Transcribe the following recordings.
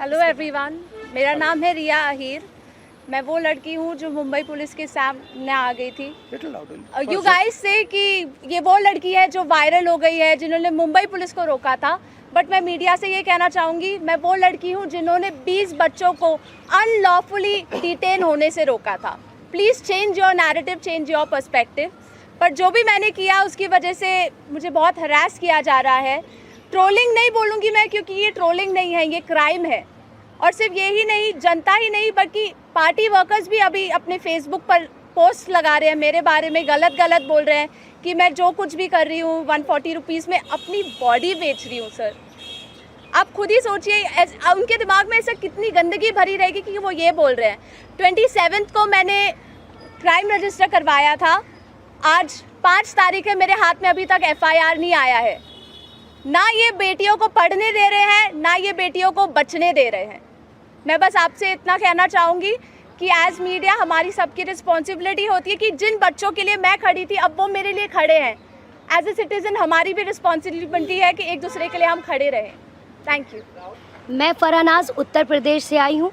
Hello everyone, मेरा नाम है रिया अहीर। मैं वो लड़की हूँ जो मुंबई पुलिस के सामने आ गई थी। यू गाइस से कि ये वो लड़की है जो वायरल हो गई है, जिन्होंने मुंबई पुलिस को रोका था। बट मैं मीडिया से ये कहना चाहूँगी, मैं वो लड़की हूँ जिन्होंने 20 बच्चों को अनलॉफुली डिटेन होने से रोका था। Please change your narrative, change your perspective. पर जो भी मैंने किया उसकी वजह से मुझे बहुत हरास किया जा रहा है। ट्रोलिंग नहीं बोलूँगी मैं, क्योंकि ये ट्रोलिंग नहीं है, ये क्राइम है। और सिर्फ ये ही नहीं, जनता ही नहीं बल्कि पार्टी वर्कर्स भी अभी अपने फेसबुक पर पोस्ट लगा रहे हैं, मेरे बारे में गलत बोल रहे हैं कि मैं जो कुछ भी कर रही हूँ 140 रुपीज़ में अपनी बॉडी बेच रही हूँ। सर, आप खुद ही सोचिए, उनके दिमाग में ऐसा कितनी गंदगी भरी रहेगी कि वो ये बोल रहे हैं। 27 को मैंने क्राइम रजिस्टर करवाया था। आज 5 तारीख है, मेरे हाथ में अभी तक FIR नहीं आया है। ना ये बेटियों को पढ़ने दे रहे हैं, ना ये बेटियों को बचने दे रहे हैं। मैं बस आपसे इतना कहना चाहूँगी कि एज मीडिया हमारी सबकी रिस्पॉन्सिबिलिटी होती है कि जिन बच्चों के लिए मैं खड़ी थी अब वो मेरे लिए खड़े हैं। एज ए सिटीज़न हमारी भी रिस्पॉन्सिबिलिटी है कि एक दूसरे के लिए हम खड़े रहें। Thank you. मैं फरहनाज उत्तर प्रदेश से आई हूँ।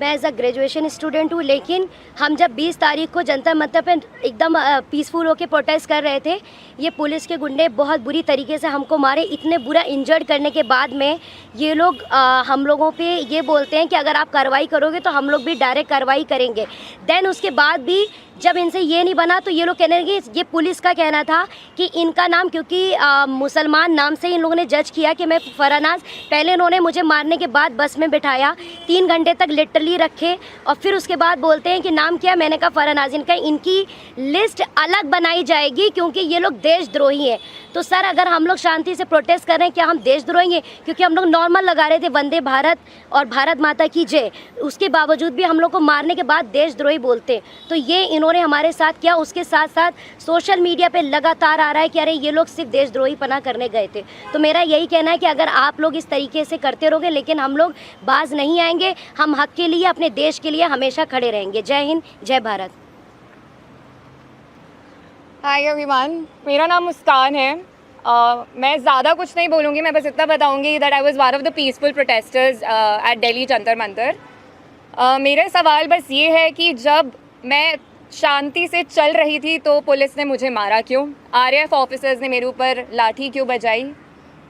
मैं एज अ ग्रेजुएशन स्टूडेंट हूँ, लेकिन हम जब 20 तारीख को जंतर मंतर पे एकदम पीसफुल होकर प्रोटेस्ट कर रहे थे, ये पुलिस के गुंडे बहुत बुरी तरीके से हमको मारे। इतने बुरा इंजर्ड करने के बाद में ये लोग हम लोगों पे ये बोलते हैं कि अगर आप कार्रवाई करोगे तो हम लोग भी डायरेक्ट कार्रवाई करेंगे। देन उसके बाद भी जब इनसे ये नहीं बना तो ये लोग कहने लगे, ये पुलिस का कहना था कि इनका नाम, क्योंकि मुसलमान नाम से इन लोगों ने जज किया कि मैं फरहनाज। पहले इन्होंने मुझे मारने के बाद बस में बिठाया, 3 घंटे तक लिटरली रखे, और फिर उसके बाद बोलते हैं कि नाम क्या। मैंने कहा फरहनाज। इनकी लिस्ट अलग बनाई जाएगी क्योंकि ये लोग देशद्रोही हैं। तो सर, अगर हम लोग शांति से प्रोटेस्ट कर रहे हैं, क्या हम देशद्रोही हैं? क्योंकि हम लोग नॉर्मल लगा रहे थे वंदे भारत और भारत माता की जय, उसके बावजूद भी हम लोग को मारने के बाद देशद्रोही बोलते। तो ये इन्होंने हमारे साथ किया। उसके साथ साथ सोशल मीडिया पे लगातार आ रहा है कि अरे ये लोग सिर्फ देशद्रोही पना करने गए थे। तो मेरा यही कहना है कि अगर आप लोग इस तरीके से करते रहोगे, लेकिन हम लोग बाज नहीं आएंगे। हम हक के लिए, अपने देश के लिए हमेशा खड़े रहेंगे। जय हिंद, जय भारत। हाय एवरीवन, मेरा नाम मुस्कान है। मैं ज़्यादा कुछ नहीं बोलूँगी, मैं बस इतना बताऊँगी that I was one of the peaceful protesters at Delhi Jantar Mantar. मेरा सवाल बस ये है कि जब मैं शांति से चल रही थी तो पुलिस ने मुझे मारा क्यों? RAF ऑफिसर्स ने मेरे ऊपर लाठी क्यों बजाई?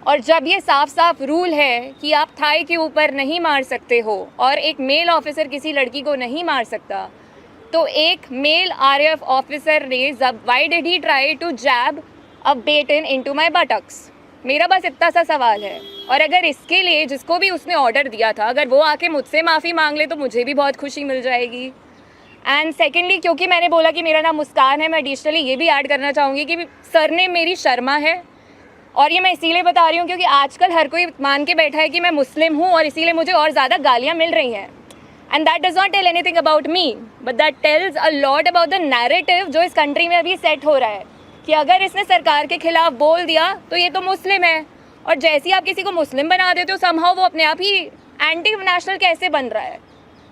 और जब ये साफ साफ रूल है कि आप थाई के ऊपर नहीं मार सकते हो और एक मेल ऑफिसर किसी लड़की को नहीं मार सकता, तो एक मेल RAF ऑफिसर ने why did he try to jab a baton into my buttocks? मेरा बस इतना सा सवाल है। और अगर इसके लिए जिसको भी उसने ऑर्डर दिया था, अगर वो आके मुझसे माफ़ी मांग ले तो मुझे भी बहुत खुशी मिल जाएगी। एंड सेकेंडली, क्योंकि मैंने बोला कि मेरा नाम मुस्कान है, मैं एडिशनली ये भी ऐड करना चाहूँगी कि सरनेम मेरी शर्मा है। और ये मैं इसीलिए बता रही हूँ क्योंकि आजकल हर कोई मान के बैठा है कि मैं मुस्लिम हूँ और इसीलिए मुझे और ज़्यादा गालियाँ मिल रही हैं। And that does not tell anything about me, but that tells a lot about the narrative जो इस कंट्री में अभी सेट हो रहा है कि अगर इसने सरकार के खिलाफ बोल दिया तो ये तो मुस्लिम है, और जैसे ही आप किसी को मुस्लिम बना देते हो समहाउ वो अपने आप ही एंटी नेशनल कैसे बन रहा है।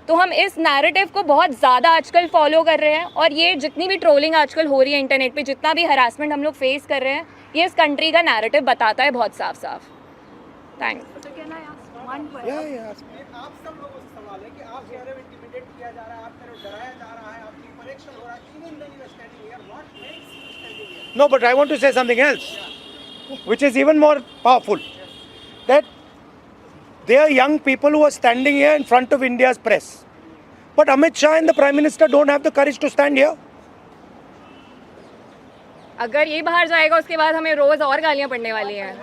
तो हम इस नैरेटिव को बहुत ज़्यादा आजकल फॉलो कर रहे हैं, और ये जितनी भी ट्रोलिंग आजकल हो रही है इंटरनेट पे, जितना भी हरासमेंट हम लोग फेस कर रहे हैं, ये इस कंट्री का नैरेटिव बताता है बहुत साफ साफ। थैंक्स। आप सब लोगों से सवाल है कि आप कह रहे हो इंटिमिडेट किया जा रहा है, आप कह रहे हो डराया जा रहा है, आपकी कनेक्शन हो रहा है, even when you are standing here, what makes you standing here? No, but I want to say something else, which is even more powerful. That there are young people who are standing here in front of India's press, but Amit Shah and the Prime Minister don't have the courage to stand here. अगर ये बाहर जाएगा उसके बाद हमें रोज और गालियाँ पड़ने वाली हैं,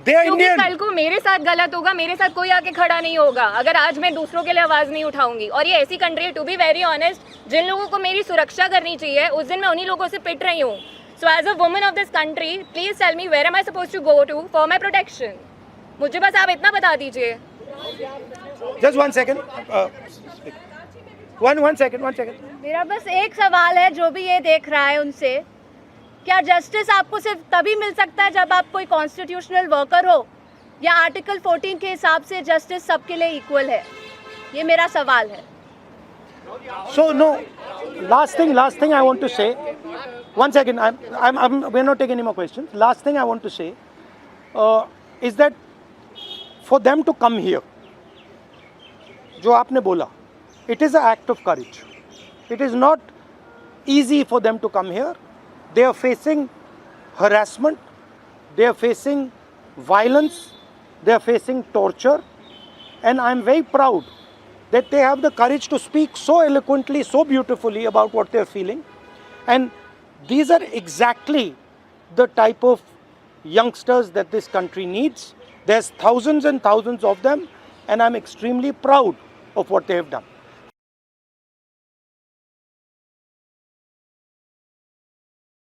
They are क्योंकि Indian. कल को मेरे साथ गलत होगा, मेरे साथ कोई आके खड़ा नहीं होगा अगर आज मैं दूसरों के लिए आवाज़ नहीं उठाऊंगी। और ये ऐसी कंट्री है, टू बी वेरी ऑनेस्ट, जिन लोगों को मेरी सुरक्षा करनी चाहिए उस दिन मैं उन्हीं लोगों से पिट रही हूँ। So as a woman of this country, please tell me where am I suppose to go to for my protection. मुझे बस आप इतना बता दीजिए। Just 1 second. One second. मेरा बस एक सवाल है, जो भी ये देख रहा है उनसे, क्या जस्टिस आपको सिर्फ तभी मिल सकता है जब आप कोई कॉन्स्टिट्यूशनल वर्कर हो, या आर्टिकल 14 के हिसाब से जस्टिस सबके लिए इक्वल है? ये मेरा सवाल है। So no, last thing I want to say. 1 second. We're not taking any more questions. Last thing I want to say is that for them to come here, जो आपने बोला, it is an act of courage. It is not easy for them to come here. They are facing harassment, they are facing violence, they are facing torture, and I am very proud that they have the courage to speak so eloquently, so beautifully about what they are feeling. And these are exactly the type of youngsters that this country needs. There's thousands and thousands of them, and I'm extremely proud of what they have done.